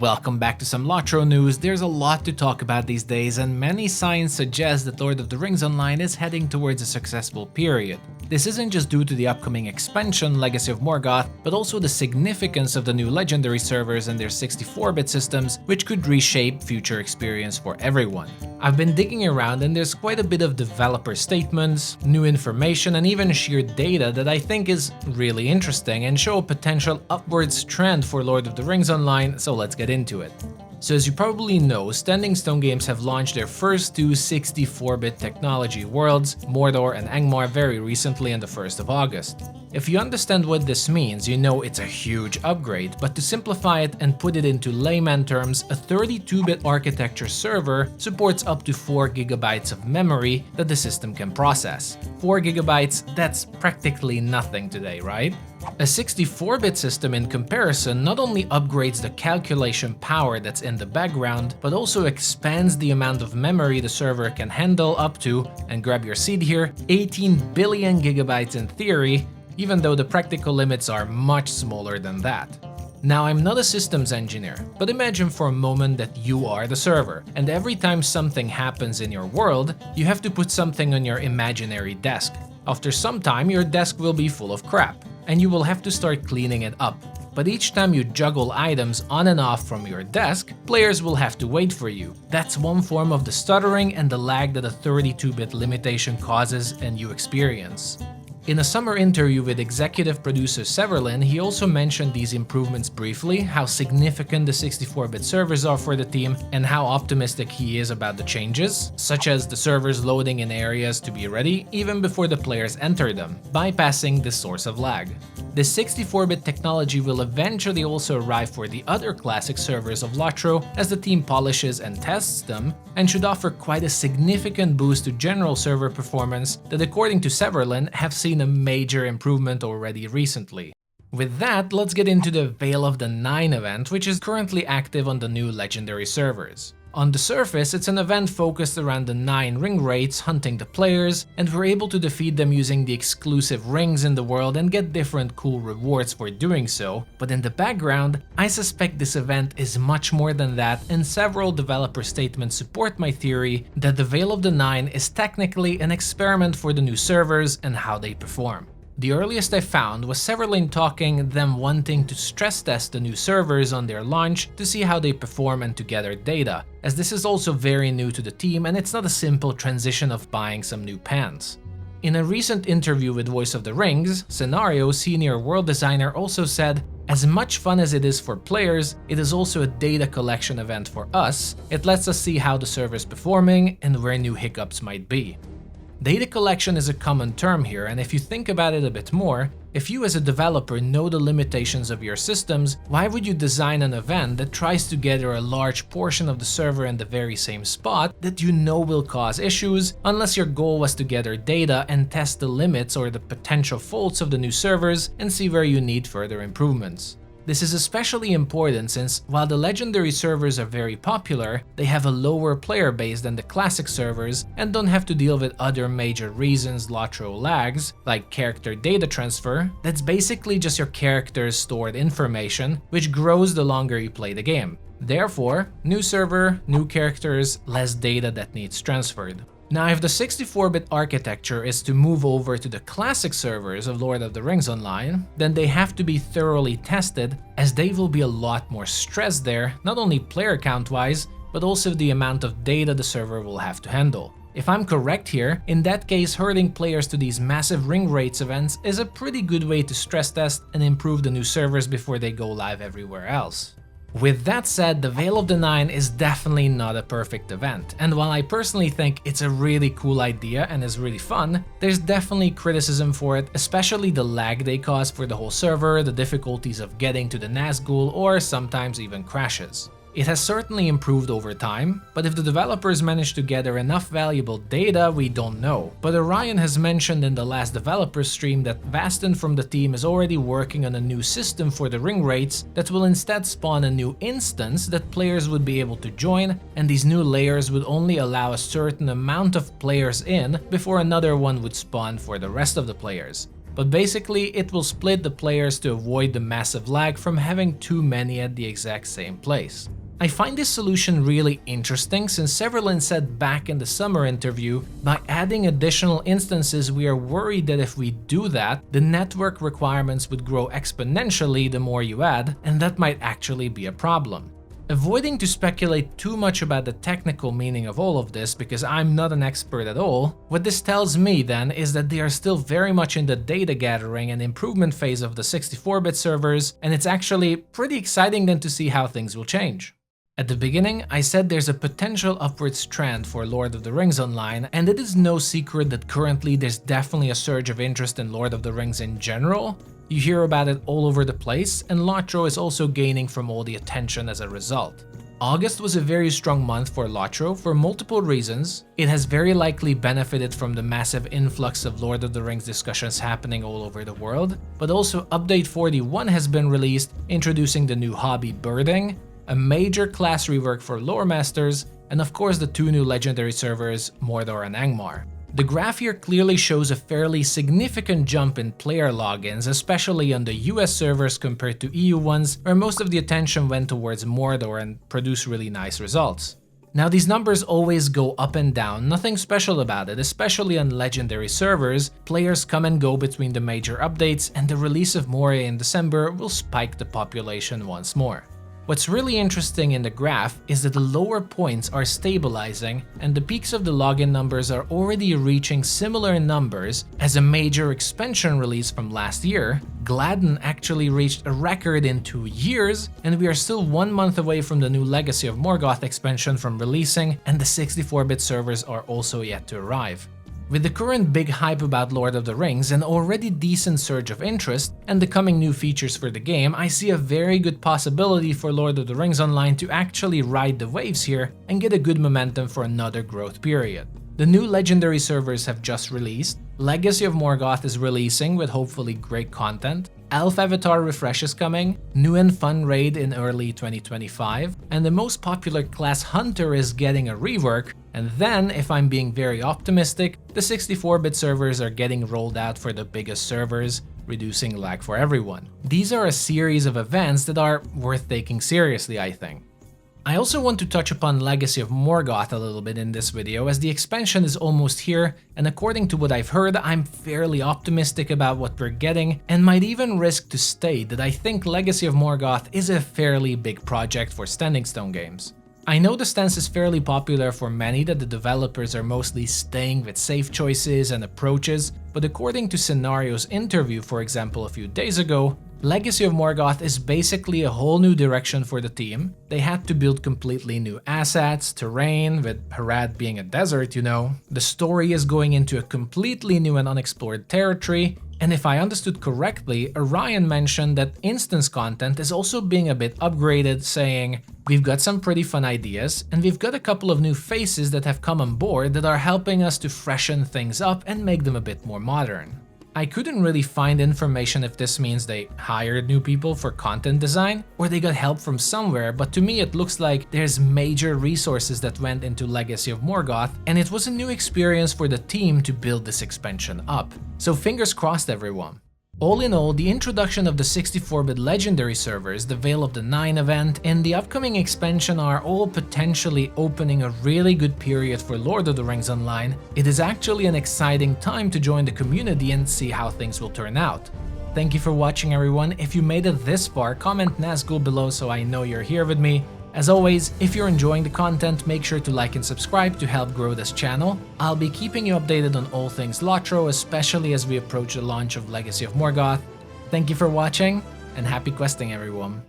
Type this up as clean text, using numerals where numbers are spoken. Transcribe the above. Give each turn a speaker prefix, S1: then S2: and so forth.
S1: Welcome back to some Lotro news. There's a lot to talk about these days, and many signs suggest that Lord of the Rings Online is heading towards a successful period. This isn't just due to the upcoming expansion, Legacy of Morgoth, but also the significance of the new legendary servers and their 64-bit systems, which could reshape future experience for everyone. I've been digging around and there's quite a bit of developer statements, new information, and even sheer data that I think is really interesting and show a potential upwards trend for Lord of the Rings Online, so let's get into it. So as you probably know, Standing Stone Games have launched their first two 64-bit technology worlds, Mordor and Angmar, very recently on the 1st of August. If you understand what this means, you know it's a huge upgrade, but to simplify it and put it into layman terms, a 32-bit architecture server supports up to 4 GB of memory that the system can process. 4 GB, that's practically nothing today, right? A 64-bit system in comparison not only upgrades the calculation power that's in the background, but also expands the amount of memory the server can handle up to, and grab your seat here, 18 billion gigabytes in theory, even though the practical limits are much smaller than that. Now, I'm not a systems engineer, but imagine for a moment that you are the server, and every time something happens in your world, you have to put something on your imaginary desk. After some time, your desk will be full of crap, and you will have to start cleaning it up. But each time you juggle items on and off from your desk, players will have to wait for you. That's one form of the stuttering and the lag that a 32-bit limitation causes and you experience. In a summer interview with executive producer Severlin, he also mentioned these improvements briefly, how significant the 64-bit servers are for the team, and how optimistic he is about the changes, such as the servers loading in areas to be ready even before the players enter them, bypassing this source of lag. This 64-bit technology will eventually also arrive for the other classic servers of Lotro as the team polishes and tests them, and should offer quite a significant boost to general server performance that, according to Severlin, have seen a major improvement already recently. With that, let's get into the Veil of the Nine event, which is currently active on the new legendary servers. On the surface, it's an event focused around the 9 ring wraiths hunting the players, and we're able to defeat them using the exclusive rings in the world and get different cool rewards for doing so. But in the background, I suspect this event is much more than that, and several developer statements support my theory that the Veil of the Nine is technically an experiment for the new servers and how they perform. The earliest I found was Severlin talking them wanting to stress test the new servers on their launch to see how they perform and to gather data, as this is also very new to the team and it's not a simple transition of buying some new pants. In a recent interview with Voice of the Rings, Scenario senior world designer also said, "As much fun as it is for players, it is also a data collection event for us. It lets us see how the server's performing and where new hiccups might be." Data collection is a common term here, and if you think about it a bit more, if you as a developer know the limitations of your systems, why would you design an event that tries to gather a large portion of the server in the very same spot that you know will cause issues, unless your goal was to gather data and test the limits or the potential faults of the new servers and see where you need further improvements? This is especially important since, while the legendary servers are very popular, they have a lower player base than the classic servers and don't have to deal with other major reasons Lotro lags, like character data transfer. That's basically just your character's stored information, which grows the longer you play the game. Therefore, new server, new characters, less data that needs transferred. Now, if the 64-bit architecture is to move over to the classic servers of Lord of the Rings Online, then they have to be thoroughly tested, as they will be a lot more stress there, not only player count-wise, but also the amount of data the server will have to handle. If I'm correct here, in that case, herding players to these massive ring wraiths events is a pretty good way to stress test and improve the new servers before they go live everywhere else. With that said, the Veil of the Nine is definitely not a perfect event, and while I personally think it's a really cool idea and is really fun, there's definitely criticism for it, especially the lag they cause for the whole server, the difficulties of getting to the Nazgul, or sometimes even crashes. It has certainly improved over time, but if the developers manage to gather enough valuable data, we don't know. But Orion has mentioned in the last developer stream that Vastin from the team is already working on a new system for the ring wraiths that will instead spawn a new instance that players would be able to join, and these new layers would only allow a certain amount of players in before another one would spawn for the rest of the players. but basically it will split the players to avoid the massive lag from having too many at the exact same place. I find this solution really interesting since Severlin said back in the summer interview, by adding additional instances we are worried that if we do that, the network requirements would grow exponentially the more you add, and that might actually be a problem. Avoiding to speculate too much about the technical meaning of all of this because I'm not an expert at all, what this tells me then is that they are still very much in the data gathering and improvement phase of the 64-bit servers, and it's actually pretty exciting then to see how things will change. At the beginning, I said there's a potential upwards trend for Lord of the Rings Online, and it is no secret that currently there's definitely a surge of interest in Lord of the Rings in general. You hear about it all over the place, and Lotro is also gaining from all the attention as a result. August was a very strong month for Lotro for multiple reasons. It has very likely benefited from the massive influx of Lord of the Rings discussions happening all over the world, but also Update 41 has been released, introducing the new hobby birding, a major class rework for lore masters, and of course the two new legendary servers, Mordor and Angmar. The graph here clearly shows a fairly significant jump in player logins, especially on the US servers compared to EU ones, where most of the attention went towards Mordor and produced really nice results. Now these numbers always go up and down, nothing special about it, especially on legendary servers. Players come and go between the major updates, and the release of Moria in December will spike the population once more. What's really interesting in the graph is that the lower points are stabilizing and the peaks of the login numbers are already reaching similar numbers as a major expansion release from last year. Gladden actually reached a record in 2 years, and we are still 1 month away from the new Legacy of Morgoth expansion from releasing, and the 64-bit servers are also yet to arrive. With the current big hype about Lord of the Rings, an already decent surge of interest, and the coming new features for the game, I see a very good possibility for Lord of the Rings Online to actually ride the waves here and get a good momentum for another growth period. The new legendary servers have just released, Legacy of Morgoth is releasing with hopefully great content, Elf Avatar refresh is coming, new and fun raid in early 2025, and the most popular class Hunter is getting a rework, and then, if I'm being very optimistic, the 64-bit servers are getting rolled out for the biggest servers, reducing lag for everyone. These are a series of events that are worth taking seriously, I think. I also want to touch upon Legacy of Morgoth a little bit in this video, as the expansion is almost here, and according to what I've heard, I'm fairly optimistic about what we're getting, and might even risk to state that I think Legacy of Morgoth is a fairly big project for Standing Stone Games. I know the stance is fairly popular for many that the developers are mostly staying with safe choices and approaches, but according to Scenario's interview, for example, a few days ago, Legacy of Morgoth is basically a whole new direction for the team. They had to build completely new assets, terrain, with Harad being a desert, you know. The story is going into a completely new and unexplored territory, and if I understood correctly, Orion mentioned that instance content is also being a bit upgraded, saying, "We've got some pretty fun ideas, and we've got a couple of new faces that have come on board that are helping us to freshen things up and make them a bit more modern." I couldn't really find information if this means they hired new people for content design or they got help from somewhere, but to me it looks like there's major resources that went into Legacy of Morgoth, and it was a new experience for the team to build this expansion up. So fingers crossed, everyone. All in all, the introduction of the 64-bit legendary servers, the Veil of the Nine event, and the upcoming expansion are all potentially opening a really good period for Lord of the Rings Online. It is actually an exciting time to join the community and see how things will turn out. Thank you for watching, everyone. If you made it this far, comment Nazgul below so I know you're here with me. As always, if you're enjoying the content, make sure to like and subscribe to help grow this channel. I'll be keeping you updated on all things Lotro, especially as we approach the launch of Legacy of Morgoth. Thank you for watching, and happy questing, everyone.